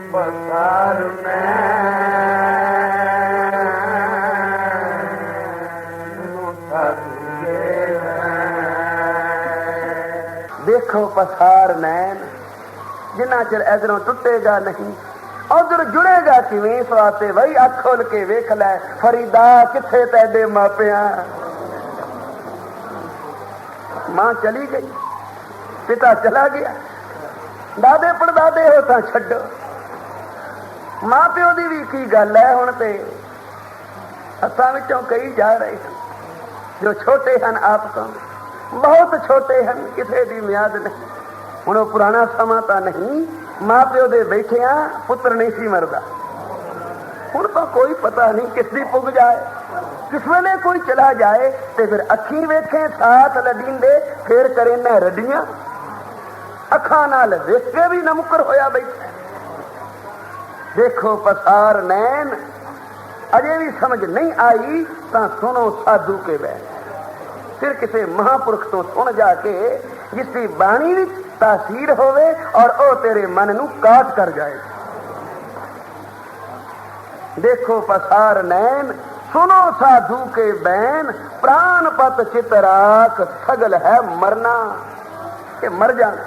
पसार देखो पसार नैन जिन्ना चिर इधरों टुटेगा नहीं उधर जुड़ेगा किवें। इस वास्ते वही अख खोल के वेख लै फरीदा किथे तेरे मापिया। मां चली गई, पिता चला गया, दादे पड़दादे हो तां छड्डो, मां प्यो दी भी की गल है। हुण ते हत्थां विचों कई जा रहे हैं जो छोटे हैं, आप तो बहुत छोटे हैं, किसी की म्याद नहीं। हुण वो पुराना समा तां नहीं, मां प्यो दे बैठिया पुत्र नहीं सी मरदा। हुण तो कोई पता नहीं किसदी पुग जाए, किस वेले कोई चला जाए ते फिर अखी वेखे साथ लडींदे फिर करे न रडियां। अखा नाल वेख के भी नमुकर होया बैठा। देखो पसार नैन अजे भी समझ नहीं आई तां सुनो साधु के बैन। फिर किसी महापुरुष तो सुन जाके जिसकी बाणी विच तासीर होवे और ओ तेरे मन नू काट कर जाए। देखो पसार नैन सुनो साधु के बैन। प्राण पत चितराक सगल है मरना, के मर जाना।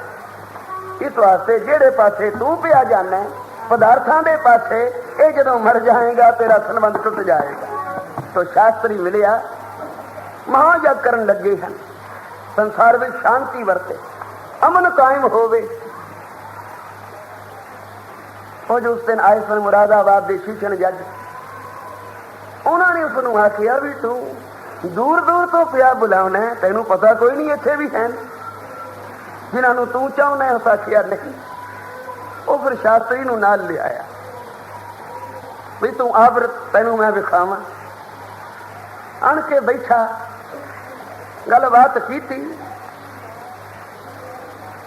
इस वास्ते जेड़े पासे तू पिया जाना पदार्थां दे पासे, ये जदों मर जाएगा तेरा संबंध टुट जाएगा। तो शास्त्री मिलिया महायज्ञ करन लगे हैं, संसार में शांति वरते, अमन कायम होवे। जो उस दिन आए सन मुरादाबाद के शीशन जज, उन्होंने उसनू आखिया भी तू दूर दूर तो पिया बुलाना, तेनू पता कोई नहीं इत्थे भी है जिन्होंने तू चाहना है। उस आखिया नहीं। वो फिर शास्त्री नू नाल ले आया भी तू आप तेनू मैं विखावा। आन के बैठा गलबात की,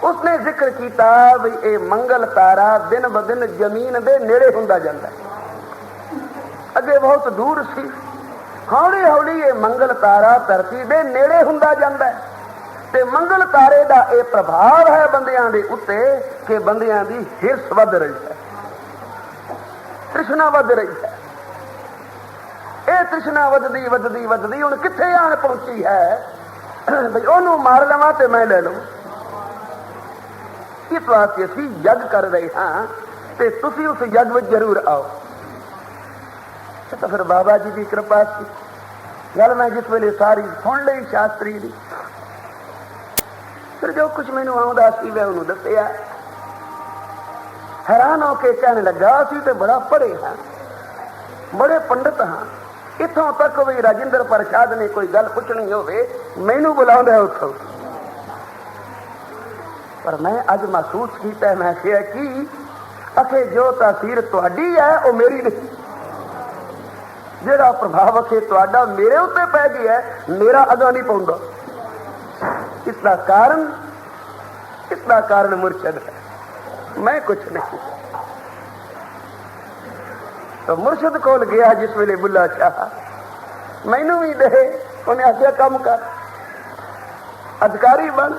उसने जिक्र किया भी ये मंगल तारा दिन ब दिन जमीन दे नेड़े हुंदा जांदा है। अगे बहुत दूर सी, हौली हौली ये मंगल तारा धरती दे नेड़े हुंदा जांदा है। ते मंगल तारे दा ये प्रभाव है बंदियां दे उत्ते कि बंदियां दी हिरस वध रही है, तृष्णा वध रही है। ये तृष्णा वधदी वधदी वधदी हुण किथे आन पहुंची है भाई ओनू मार लवां ते मैं ले लूं। इस वास्ते असीं यज्ञ कर रहे हाँ ते तुसीं उस यज्ञ विच जरूर आओ। तो फिर बाबा जी की कृपा सी गल मैं जिस वेले सारी सुन ली शास्त्री दी। फिर जो कुछ मैनू आउंदा सी मैं उन्होंने दसिया। हैरान होके कहने लगा असीं ते बड़ा पढ़े हाँ, बड़े पंडित हाँ, इथों तक भी राजिंदर प्रसाद ने कोई गल पूछनी होवे मैनू बुलाउंदा उत्थों। पर मैं अज महसूस किया, मैं आखिया कि अखे जो तासीर तुहाडी है वो मेरी नहीं, जेड़ा प्रभाव अखे तुहाडा मेरे उत्ते पै गया है मेरा अगा नहीं पाउंदा। इसका कारण मुर्शद है, मैं कुछ नहीं। तो मुर्शद कोल गया जिस वेले बुला शाह मैनू भी दे, उन्हें आखिया कम कर अधिकारी बन।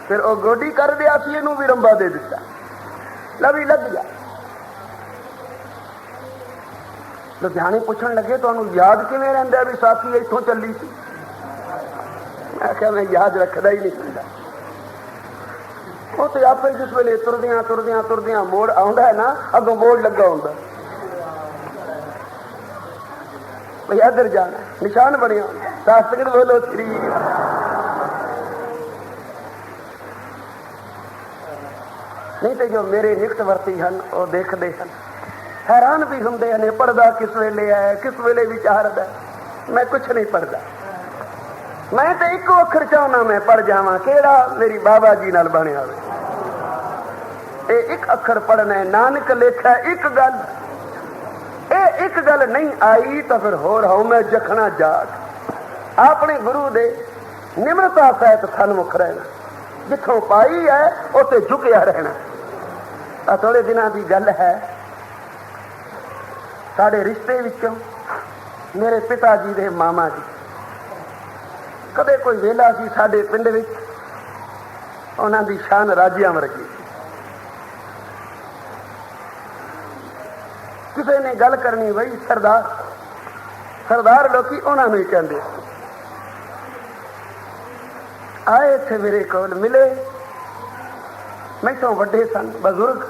फिर वो गोडी कर दिया सी, इनू भी रंबा दे दिता, लवी लग गया। लुधियाने पूछन लगे तो याद किवें रहिंदा भी साथी इथों चली सी। मैं क्या मैं याद रखदा ही नहीं हुंदा। वो तो आपे जिस वेले तुरदियां तुरदियां तुरदियां मोड़ आउंदा है ना, अगों बोर्ड लगा हुंदा भाई इधर जाना, निशान बनिया शास्त्री बोलो श्री। नहीं तो जो मेरे निकटवर्ती हैं वो देखते हैं, हैरान भी होंगे हैं पढ़दा किस वेले है किस वेले विचारदा। मैं कुछ नहीं पढ़दा, मैं तो एक अखर चाहना मैं पढ़ जावा केड़ा मेरी बाबा जी नाल बनिया होवे। एक अखर पढ़ना है, नानक लेखा एक गल, एक गल नहीं आई तो फिर होर हो मैं जखना जाग। अपने गुरु दे निम्रता सहित सन्मुख रहना, जिथों पाई है उसे झुकिया रहना। थोड़े दिनों की गल है, साढ़े रिश्ते विचों मेरे पिता जी दे मामा जी कदे कोई वेला सी साढ़े पिंड विच, उन्हां दी शान राजियां वर्गी। ਕਿਸੇ ਨੇ ਗੱਲ ਕਰਨੀ ਬਈ ਸਰਦਾਰ ਲੋਕੀ ਉਹਨਾਂ ਨੂੰ ਹੀ ਕਹਿੰਦੇ ਆਏ ਇੱਥੇ ਮੇਰੇ ਕੋਲ ਮਿਲੇ, ਮੈਥੋਂ ਵੱਡੇ ਸਨ ਬਜ਼ੁਰਗ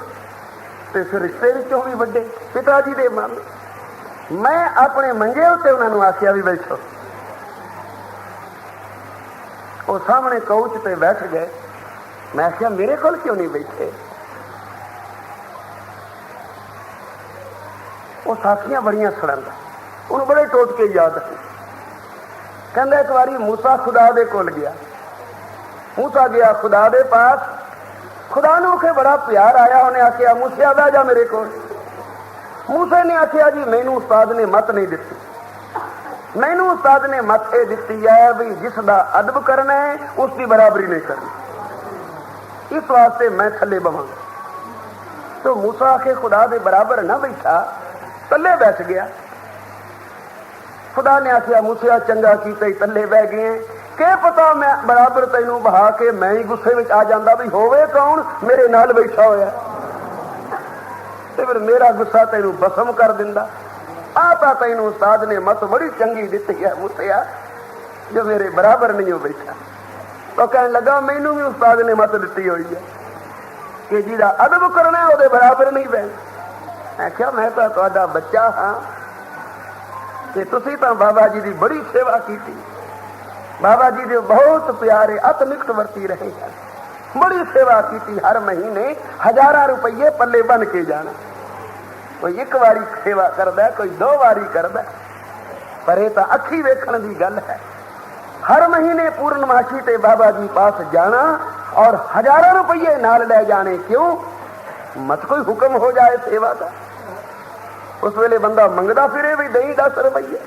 ਤੇ ਫਿਰ ਰਿਸ਼ਤੇ ਵਿੱਚੋਂ ਵੀ ਵੱਡੇ ਪਿਤਾ ਜੀ ਦੇ ਮਾਮੇ। ਮੈਂ ਆਪਣੇ ਮੰਜੇ ਉੱਤੇ ਉਹਨਾਂ ਨੂੰ ਆਖਿਆ ਵੀ ਬੈਠੋ। ਉਹ ਸਾਹਮਣੇ ਕਾਊਚ ਤੇ ਬੈਠ ਗਏ। ਮੈਂ ਆਖਿਆ ਮੇਰੇ ਕੋਲ ਕਿਉਂ ਨਹੀਂ ਬੈਠੇ? ਉਹ ਸਾਖੀਆਂ ਬੜੀਆਂ ਸੁਣਾਉਂਦਾ, ਉਹਨੂੰ ਬੜੇ ਟੋਟਕੇ ਯਾਦ ਸੀ। ਕਹਿੰਦਾ ਇੱਕ ਵਾਰੀ ਮੂਸਾ ਖੁਦਾ ਦੇ ਕੋਲ ਗਿਆ। ਮੂਸਾ ਗਿਆ ਖੁਦਾ ਦੇ ਪਾਸ, ਖੁਦਾ ਨੂੰ ਉਸੇ ਬੜਾ ਪਿਆਰ ਆਇਆ। ਉਹਨੇ ਆਖਿਆ ਮੂਸਿਆ ਬਹਿ ਜਾ ਮੇਰੇ ਕੋਲ। ਮੂਸੇ ਨੇ ਆਖਿਆ ਜੀ ਮੈਨੂੰ ਉਸਤਾਦ ਨੇ ਮੱਤ ਨਹੀਂ ਦਿੱਤੀ, ਮੈਨੂੰ ਉਸਤਾਦ ਨੇ ਮੱਤ ਇਹ ਦਿੱਤੀ ਹੈ ਵੀ ਜਿਸ ਦਾ ਅਦਬ ਕਰਨਾ ਹੈ ਉਸ ਦੀ ਬਰਾਬਰੀ ਨਹੀਂ ਕਰਨੀ, ਇਸ ਵਾਸਤੇ ਮੈਂ ਥੱਲੇ ਬਵਾਂਗਾ। तो मूसा के खुदा के बराबर न बैठा, तले बैठ गया। खुदा ने आखिया मूसा चंगा कीता तले बह गए, के पता मैं बराबर तैनू बहा के मैं ही गुस्से में आ जाता भी होवे कौन मेरे नाल बैठा होया, फिर मेरा गुस्सा तैनू बसम कर दिंदा। आता तैनू उस्ताद ने मत बड़ी चंगी दिती है मूसा जो मेरे बराबर नहीं हो बैठा। तो कहने लगा मैनू भी उस्ताद ने मत दिती हुई है कि जिहदा अदब करना है उहदे बराबर नहीं बहना। मैं क्या मैं तो तुहाडा बच्चा हाँ ते तुसीं तां बाबा जी की बड़ी सेवा की, बाबा जी दे बहुत प्यारे अत निकट वरती रहे हैं, बड़ी सेवा की। हर महीने हजारां रुपये पल्ले बन के जाना, कोई एक बारी सेवा करदा, कोई दो बारी करदा, पर यह तो अखी वेखण दी गल है। हर महीने पूर्णमासी ते बाबा जी पास जाना और हजारों रुपये नाल ले जाने। क्यों? मत कोई हुक्म हो जाए सेवा का। उस वेले बंदा मंगदा फिरे भी दही 10 रुपये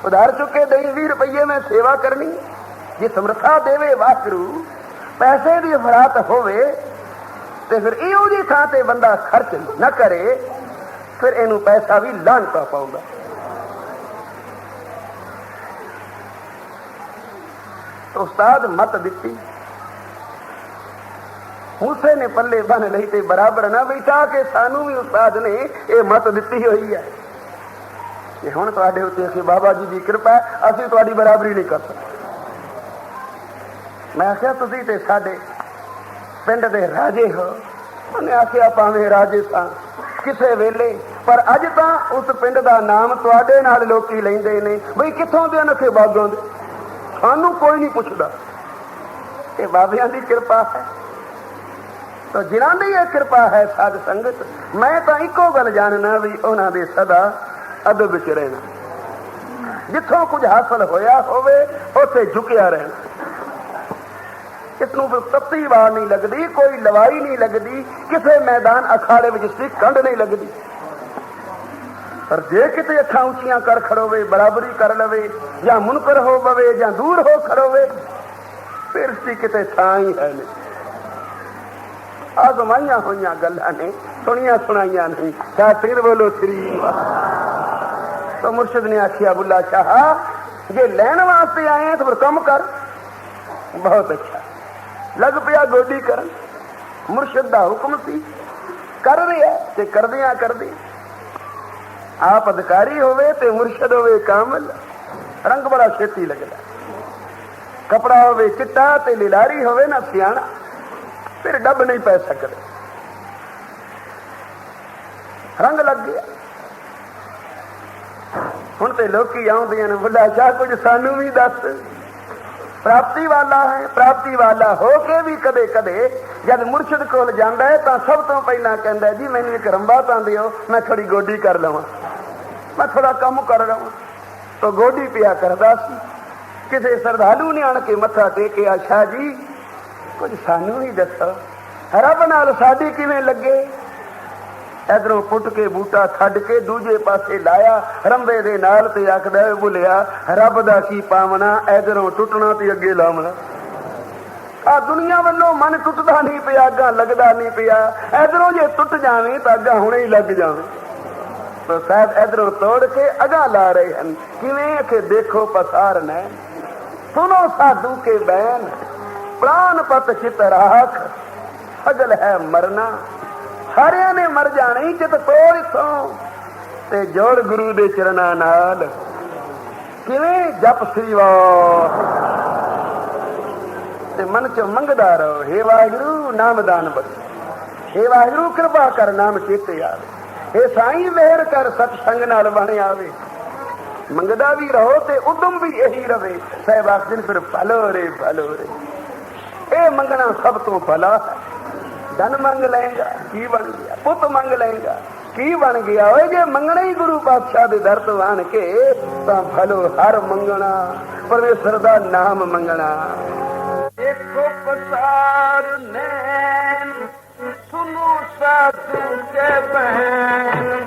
उधार चुके, दही 20 रुपये में सेवा करनी। जे समर्था देवे वाहिगुरू, पैसे की फरात होवे ते फिर इहो जी थां ते बंदा खर्च न करे, फिर इनू पैसा भी लानता पाऊंगा। तो उस्ताद मत दिती, मूसे ने पल्ले बन लई ते बराबर ना बैठा के सानू भी उस्ताद ने ये मत दिती हुई है कि हुण तुहाडे उत्ते कि बाबा जी की कृपा है, असीं तुहाडी बराबरी नहीं कर सकते। मैं आख्या तुसीं ते साडे पिंड दे राजे हो। उन्हें आख्या भावें राजे सां किसे वेले, पर अज तां उस पिंड दा नाम तुहाडे नाल लोकी लैंदे ने बई कित्थों दे नखे बागों दे, सानू कोई नहीं पुछदा। ये बाबियां दी कृपा है। तो जिन्हां दी ये कृपा है साध संगत, मैं तो इको गल जानना भी उन्हां दे सदा अदब च रहना, जिथों कुछ हासिल होया होवे उत्थे झुकिया रहना। इसनूं तत्ती वार नहीं लगदी, कोई लवाई नहीं लगदी, किसी मैदान अखाड़े विच सी कंड नहीं लगदी। पर जे किते अखां उचियां कर खड़ोवे, बराबरी कर लवे, या मुनकर हो पवे या दूर हो खड़ोवे, फिर सी किते थां ही है नहीं। आजमाइया हुई गल्लां ने, सुनिया सुनाइया नहीं। क्या फिर बोलो श्री। तो मुर्शिद ने आखिया बुल्ला शाह जे लैन वास्ते आए हैं तो फिर कम कर। बहुत अच्छा लग पिया गोडी करन, मुर्शिद दा हुक्म सी, कर रहा ते करदियां करदी। आप अधिकारी होवे ते मुर्शिद होवे कामिल, रंग बड़ा छेती लगदा। कपड़ा होवे चिट्टा ते लिलारी होवे ना सियाणा, फिर डब नहीं पै सकते। रंग लग गया। हुण ते लोकी आउंदे ने बुल्ला शाह कुछ सानू भी दस। प्राप्ति वाला है, प्राप्ति वाला हो के भी कदे कदे जब मुर्शिद कोल जांदा है तो सब तो पहला कहंदा जी मैनूं एक रंबा तां दिओ, मैं थोड़ी गोडी कर लवां, मैं थोड़ा कम कर लवां। तो गोडी पिया करदा सी। किसी श्रद्धालु ने आण के मत्था टेकिया, शाह जी कुछ सानू ही दसो, रब नाल साडी किवें लगे। इधरों पुट के बूटा छड्ड के दूजे पासे लाया, रंबे दे नाल ते आखदा भुलिया रब दा की पावना, इधरों टुटना ते अगे लावना। आ दुनिया वालों मन टुटदा नहीं पिया, अगा लगदा नहीं पिया, इधरों जे टुट जावे तो अगा हुणे ही लग जावे। तो शायद इधरों तोड़ के अगा ला रहे हैं। किवें के देखो पसार न, सुनो साधु के बैन, प्राण पत चित राख, सगल है मरना। सारिया ने मर जाने चित तोड़ सो, ਤੇ ਜੋੜ ਗੁਰੂ ਦੇ ਚਰਨਾਂ ਨਾਲ। ਕਿਵੇਂ? ਜਪ ਸ੍ਰੀ ਵਾਹਿਗੁਰੂ ਤੇ ਮਨ ਚ ਮੰਗਦਾ ਰਹੋ, ਹੇ ਵਾਹਿਗੁਰੂ ਨਾਮਦਾਨ ਬਖਸ਼, ਹੇ ਵਾਹਿਗੁਰੂ ਕਿਰਪਾ ਕਰ ਨਾਮ ਚੇਤੇ ਆਵੇ, ਹੇ ਸਾਈਂ ਮਿਹਰ ਕਰ ਸਤਸੰਗ ਨਾਲ ਬਣ ਆਵੇ। ਮੰਗਦਾ ਵੀ ਰਹੋ ਤੇ ਉਦਮ ਵੀ ਇਹੀ ਰਵੇ। ਸਾਹਿਬ ਆਖਦੇ ਫਿਰ ਭਲੋ ਰੇ ਭਲੋ ਰੇ। ਇਹ ਮੰਗਣਾ ਸਭ ਤੋਂ ਭਲਾ। ਧਨ ਮੰਗ ਲਏਗਾ ਕੀ ਬਣ ਗਿਆ, ਪੁੱਤ ਮੰਗ ਲਏਗਾ ਕੀ ਬਣ ਗਿਆ। ਓਏ ਜੇ ਮੰਗਣਾ ਹੀ ਗੁਰੂ ਪਾਤਸ਼ਾਹ ਦੇ ਦਰ ਤੋਂ ਆਣ ਕੇ ਤਾਂ ਭਲੋ ਹਰ ਮੰਗਣਾ, ਪਰਮੇਸ਼ਰ ਦਾ ਨਾਮ ਮੰਗਣਾ। ਦੇਖੋ ਪਸਾਰ ਨੈਣ ਸੁਨੋ ਸਾਧੂ ਕੇ ਬਹਿਣ